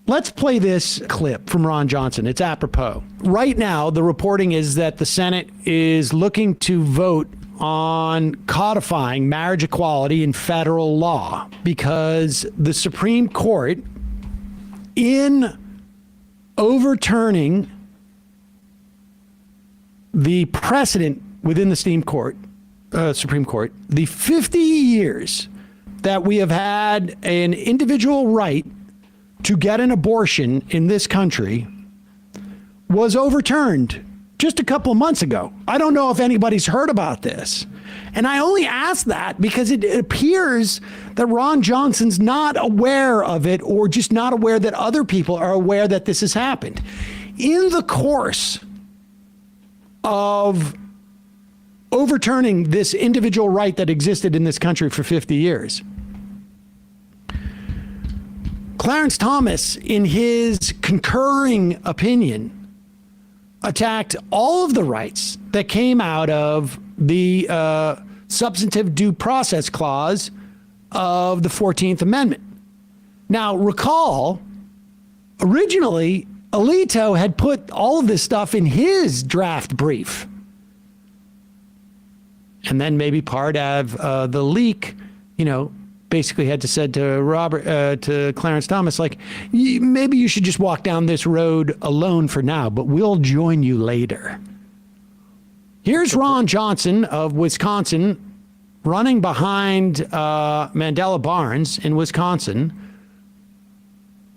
Let's play this clip from Ron Johnson. It's apropos. Right now, the reporting is that the Senate is looking to vote on codifying marriage equality in federal law because the Supreme Court, in overturning the precedent within the Supreme Court, the 50 years that we have had an individual right to get an abortion in this country, was overturned just a couple of months ago. I don't know if anybody's heard about this. And I only ask that because it appears that Ron Johnson's not aware of it, or just not aware that other people are aware that this has happened. In the course of overturning this individual right that existed in this country for 50 years, Clarence Thomas, in his concurring opinion, attacked all of the rights that came out of the substantive due process clause of the 14th Amendment. Now, recall, originally, Alito had put all of this stuff in his draft brief. And then maybe part of the leak, basically had to said to Clarence Thomas, like, maybe you should just walk down this road alone for now, but we'll join you later. Here's Ron Johnson of Wisconsin running behind Mandela Barnes in Wisconsin,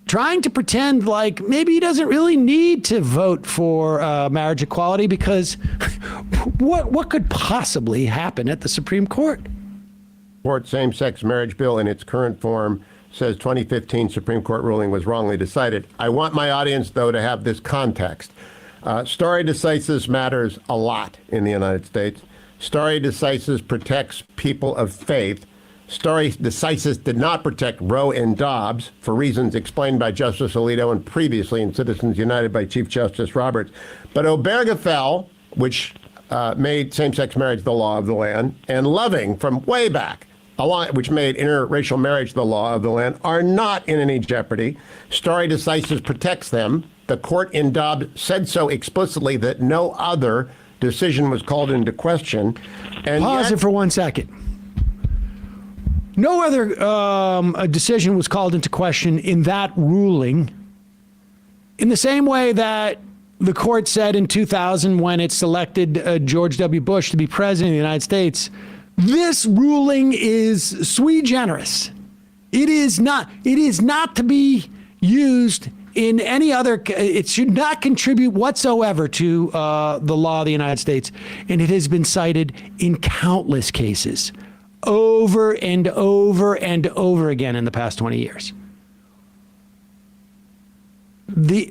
trying to pretend like maybe he doesn't really need to vote for marriage equality because what could possibly happen at the Supreme Court? Same-sex marriage bill in its current form says 2015 Supreme Court ruling was wrongly decided. I want my audience, though, to have this context. Stare decisis matters a lot in the United States. Stare decisis protects people of faith. Stare decisis did not protect Roe and Dobbs for reasons explained by Justice Alito and previously in Citizens United by Chief Justice Roberts. But Obergefell, which made same-sex marriage the law of the land, and Loving from way back, which made interracial marriage the law of the land, are not in any jeopardy. Stare decisis protects them. The court in Dobbs said so explicitly that no other decision was called into question. And Pause it for 1 second. No other decision was called into question in that ruling, in the same way that the court said in 2000 when it selected George W. Bush to be president of the United States, this ruling is sui generis. It is not to be used in any other, it should not contribute whatsoever to the law of the United States. And it has been cited in countless cases over and over and over again in the past 20 years.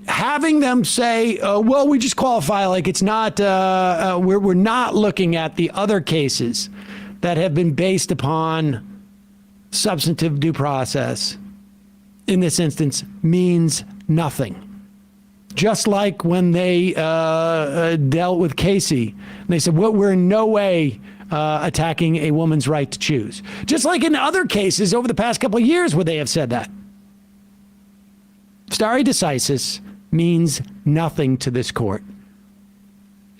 Having them say, well, we just qualify like it's not, we're not looking at the other cases that have been based upon substantive due process in this instance means nothing. Just like when they dealt with Casey, and they said, well, we're in no way attacking a woman's right to choose. Just like in other cases over the past couple of years where they have said that. Stare decisis means nothing to this court.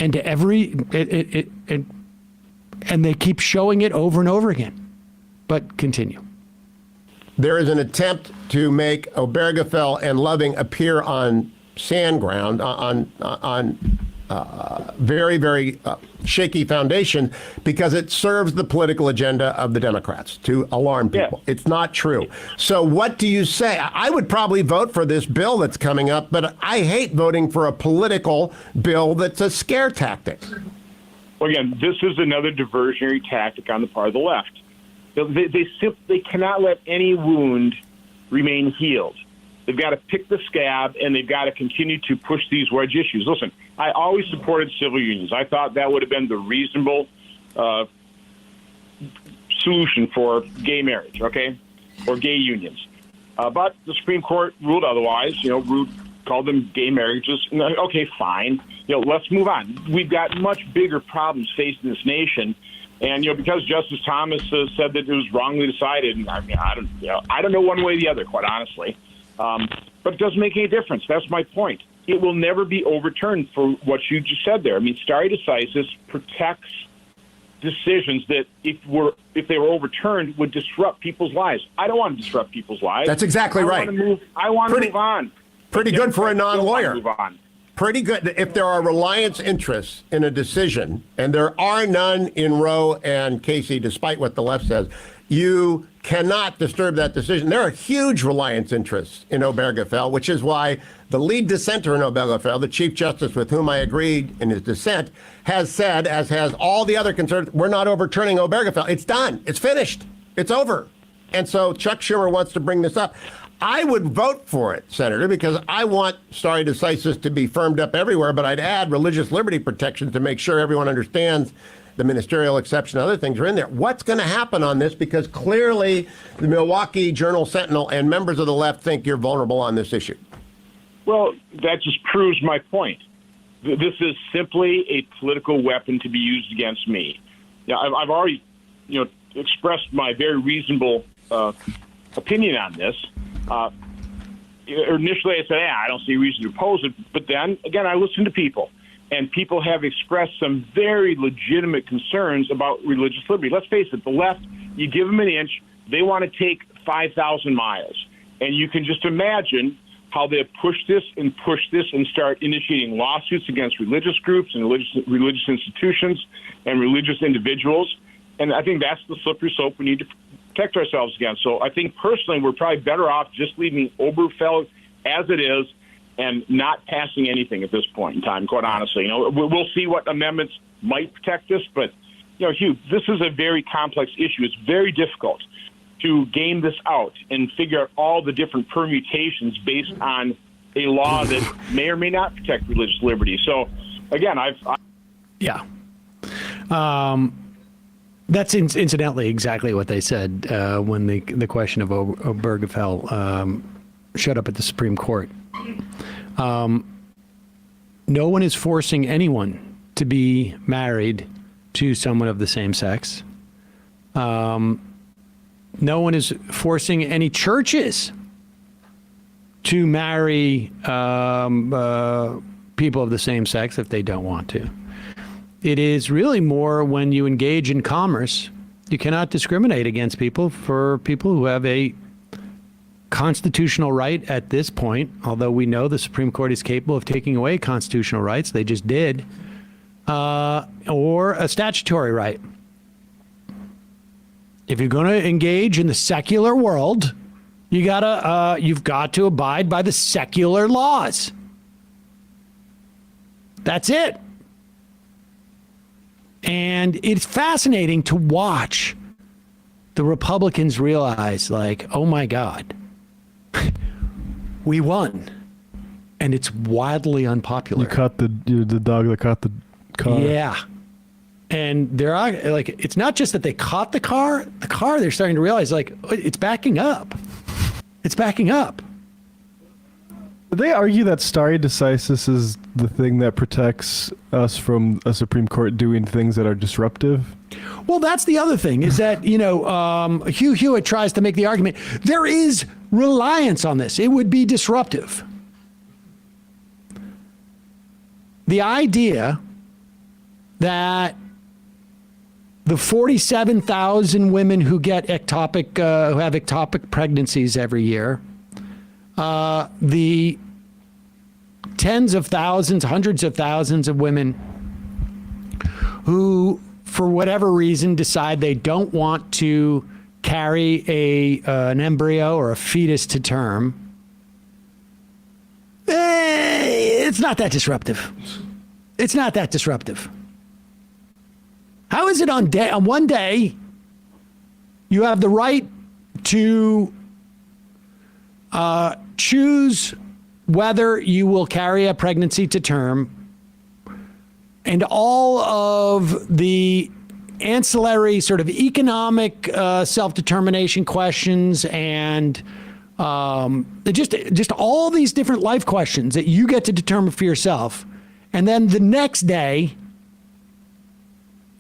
And to and they keep showing it over and over again. But continue. There is an attempt to make Obergefell and Loving appear on sand ground, on very, very shaky foundation, because it serves the political agenda of the Democrats to alarm people. Yeah. It's not true. So what do you say? I would probably vote for this bill that's coming up, but I hate voting for a political bill that's a scare tactic. Well, again, this is another diversionary tactic on the part of the left. They simply cannot let any wound remain healed. They've got to pick the scab, and they've got to continue to push these wedge issues. Listen, I always supported civil unions. I thought that would have been the reasonable solution for gay marriage, okay, or gay unions. But the Supreme Court ruled otherwise, called them gay marriages. Okay, fine. Let's move on. We've got much bigger problems facing this nation. And, because Justice Thomas said that it was wrongly decided, and I don't know one way or the other, quite honestly. But but it doesn't make any difference. That's my point. It will never be overturned for what you just said there. I mean, stare decisis protects decisions that if they were overturned would disrupt people's lives. I don't want to disrupt people's lives. That's exactly right. I want to move on. Pretty good for a non-lawyer. Move on. Pretty good. If there are reliance interests in a decision, and there are none in Roe and Casey, despite what the left says, you cannot disturb that decision. There are huge reliance interests in Obergefell, which is why the lead dissenter in Obergefell, the Chief Justice with whom I agreed in his dissent, has said, as has all the other conservatives, we're not overturning Obergefell. It's done. It's finished. It's over. And so Chuck Schumer wants to bring this up. I would vote for it, Senator, because I want stare decisis to be firmed up everywhere, but I'd add religious liberty protections to make sure everyone understands the ministerial exception, other things are in there. What's going to happen on this? Because clearly the Milwaukee Journal Sentinel and members of the left think you're vulnerable on this issue. Well, that just proves my point. This is simply a political weapon to be used against me. Now, I've already, expressed my very reasonable opinion on this. Initially, I said, I don't see a reason to oppose it. But then, again, I listened to people. And people have expressed some very legitimate concerns about religious liberty. Let's face it, the left, you give them an inch, they want to take 5,000 miles. And you can just imagine how they push this and start initiating lawsuits against religious groups and religious institutions and religious individuals. And I think that's the slippery slope we need to protect ourselves against. So I think personally we're probably better off just leaving Obergefell as it is and not passing anything at this point in time, quite honestly. We'll see what amendments might protect us, but, Hugh, this is a very complex issue. It's very difficult to game this out and figure out all the different permutations based on a law that may or may not protect religious liberty. So, again, Yeah. That's incidentally exactly what they said when the question of Obergefell showed up at the Supreme Court. No one is forcing anyone to be married to someone of the same sex. No one is forcing any churches to marry people of the same sex if they don't want to. It is really more when you engage in commerce, you cannot discriminate against people for people who have a constitutional right at this point, although we know the Supreme Court is capable of taking away constitutional rights, they just did, or a statutory right. If you're going to engage in the secular world, you've got to abide by the secular laws. That's it. And it's fascinating to watch the Republicans realize, oh my God, we won, and it's wildly unpopular. You caught the dog that caught the car. Yeah, and it's not just that they caught the car. They're starting to realize it's backing up. It's backing up. They argue that stare decisis is the thing that protects us from a Supreme Court doing things that are disruptive. Well, that's the other thing is that, Hugh Hewitt tries to make the argument there is reliance on this. It would be disruptive. The idea that the 47,000 women who get who have ectopic pregnancies every year, the tens of thousands, hundreds of thousands of women who, for whatever reason, decide they don't want to carry an embryo or a fetus to term, it's not that disruptive. It's not that disruptive. How is it on one day you have the right to choose whether you will carry a pregnancy to term, and all of the ancillary sort of economic self-determination questions and just all these different life questions that you get to determine for yourself. And then the next day,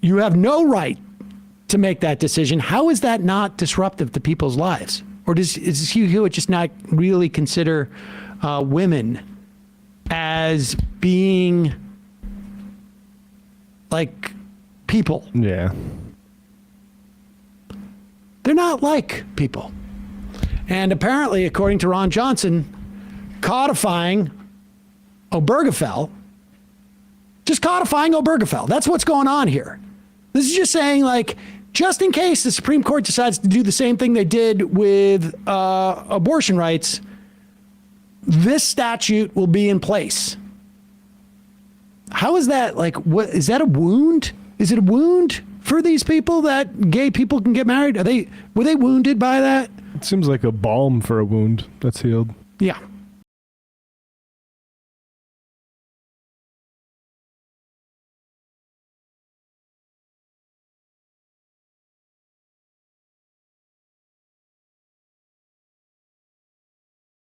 you have no right to make that decision. How is that not disruptive to people's lives? Or does Hugh Hewitt just not really consider women as being like people. Yeah. They're not like people. And apparently, according to Ron Johnson, codifying Obergefell, just codifying Obergefell. That's what's going on here. This is just saying, like, just in case the Supreme Court decides to do the same thing they did with abortion rights, this statute will be in place. How is that, like, what is that a wound? Is it a wound for these people that gay people can get married? Were they wounded by that? It seems like a balm for a wound that's healed. Yeah.